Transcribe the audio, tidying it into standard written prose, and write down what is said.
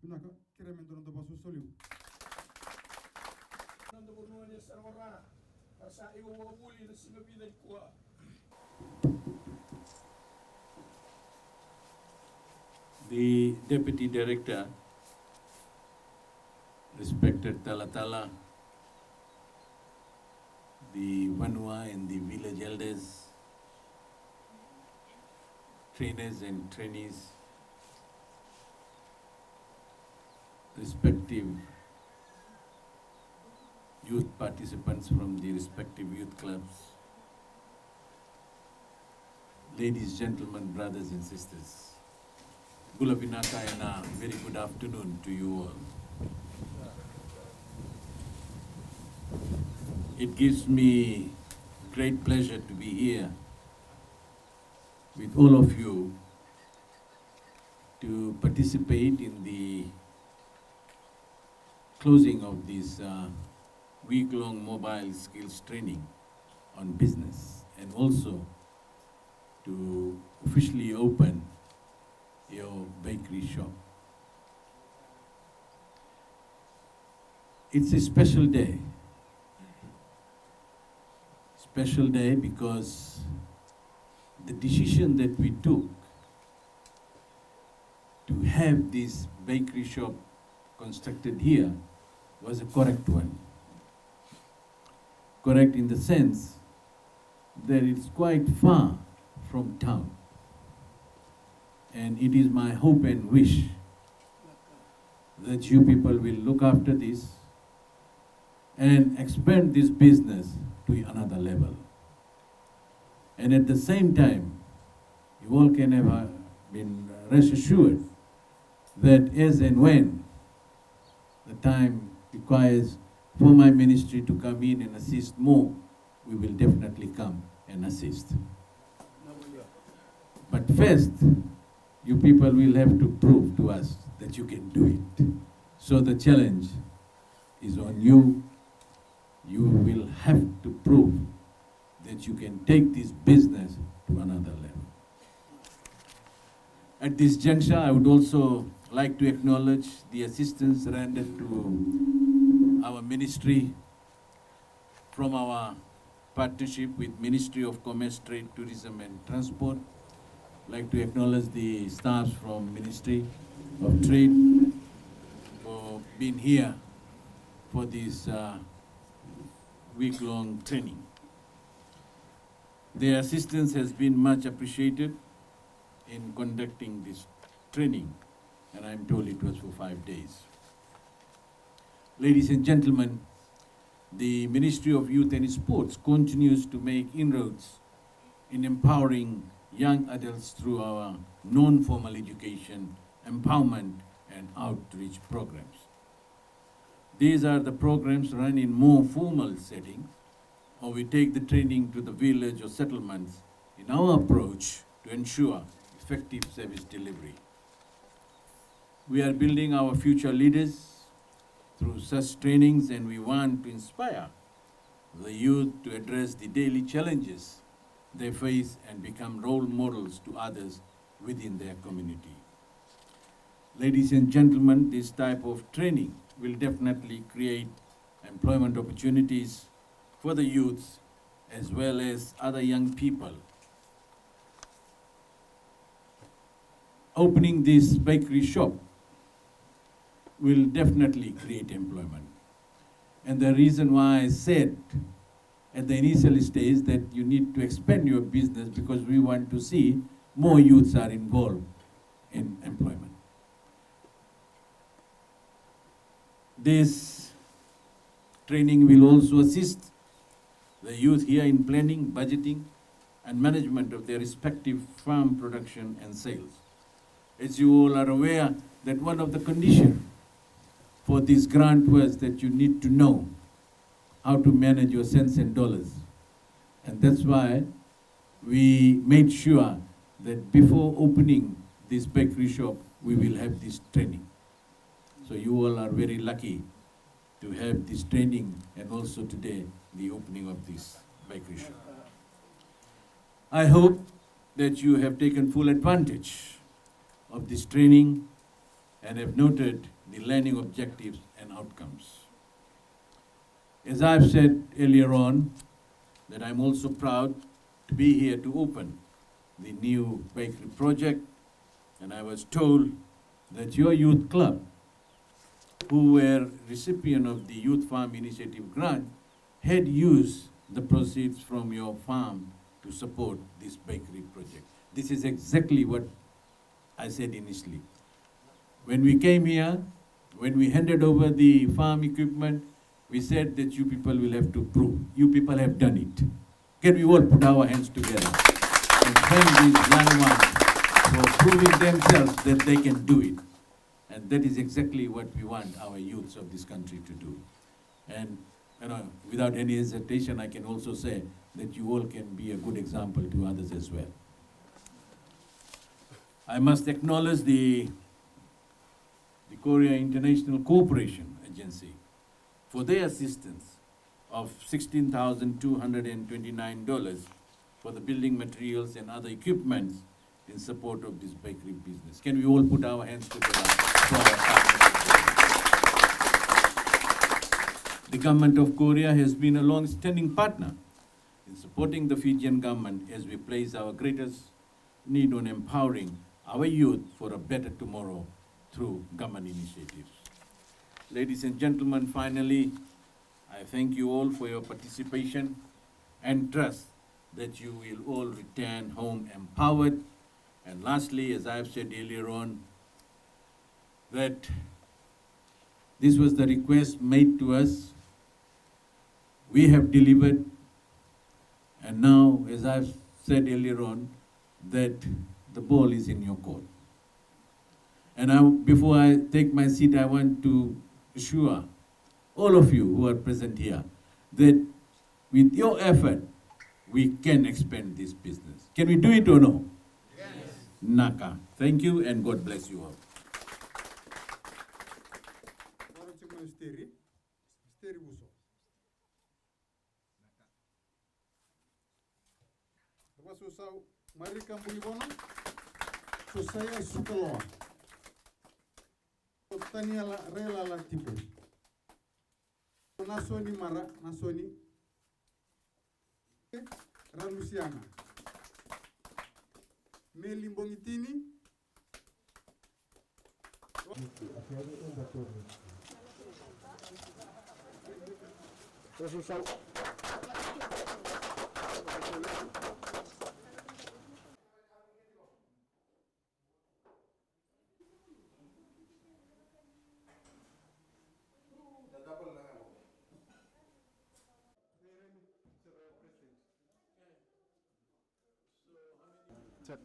Kunaka kiremendo ndo basu soliu. Nando bonuanya sarwara. Asa iwo wabuli na sinabi na kuwa. The Deputy Director, respected Talatala, the Vanua and the village elders, trainers and trainees, respective youth participants from the respective youth clubs, ladies, gentlemen, brothers and sisters. Gula Vinaka and a very good afternoon to you all. It gives me great pleasure to be here with all of you to participate in the closing of this week-long mobile skills training on business, and also to officially open your bakery shop. It's a special day. Special day because the decision that we took to have this bakery shop constructed here was a correct one. Correct in the sense that it's quite far from town. And it is my hope and wish that you people will look after this and expand this business to another level. And at the same time, you all can have been rest assured that as and when the time requires for my ministry to come in and assist more, we will definitely come and assist. But first, you people will have to prove to us that you can do it. So the challenge is on you. You will have to prove that you can take this business to another level. At this juncture, I would also like to acknowledge the assistance rendered to our ministry from our partnership with Ministry of Commerce, Trade, Tourism and Transport. I'd like to acknowledge the staffs from Ministry of Trade for being here for this week-long training. Their assistance has been much appreciated in conducting this training, and I'm told it was for 5 days. Ladies and gentlemen, the Ministry of Youth and Sports continues to make inroads in empowering young adults through our non-formal education, empowerment, and outreach programs. These are the programs run in more formal settings, or we take the training to the village or settlements in our approach to ensure effective service delivery. We are building our future leaders through such trainings, and we want to inspire the youth to address the daily challenges they face and become role models to others within their community. Ladies and gentlemen, this type of training will definitely create employment opportunities for the youths as well as other young people. Opening this bakery shop will definitely create employment. And the reason why I said at the initial stage that you need to expand your business, because we want to see more youths are involved in employment. This training will also assist the youth here in planning, budgeting, and management of their respective farm production and sales. As you all are aware, that one of the conditions for this grant was that you need to know how to manage your cents and dollars. And that's why we made sure that before opening this bakery shop, we will have this training. So you all are very lucky to have this training, and also today, the opening of this bakery shop. I hope that you have taken full advantage of this training and have noted the learning objectives and outcomes. As I've said earlier on, that I'm also proud to be here to open the new bakery project, and I was told that your youth club, who were recipient of the Youth Farm Initiative grant, had used the proceeds from your farm to support this bakery project. This is exactly what I said initially. When we came here, when we handed over the farm equipment, we said that you people will have to prove. You people have done it. Can we all put our hands together and thank these young ones for proving themselves that they can do it? And that is exactly what we want our youths of this country to do. And without any hesitation, I can also say that you all can be a good example to others as well. I must acknowledge the Korea International Cooperation Agency for their assistance of $16,229 for the building materials and other equipment in support of this bakery business. Can we all put our hands together for our partnership? The government of Korea has been a long-standing partner in supporting the Fijian government as we place our greatest need on empowering our youth for a better tomorrow through government initiatives. Ladies and gentlemen, finally, I thank you all for your participation and trust that you will all return home empowered. And lastly, as I've said earlier on, that this was the request made to us. We have delivered. And now, as I've said earlier on, that the ball is in your court. And before I take my seat, I want to assure all of you who are present here that with your effort, we can expand this business. Can we do it or no? Yes. Naka. Thank you and God bless you all. Mari kampung ibono, so saya sukaloa. Tania la rela la tipo. Nasoni mara, nasoni. Ralusiana. Melimbongitini. Set.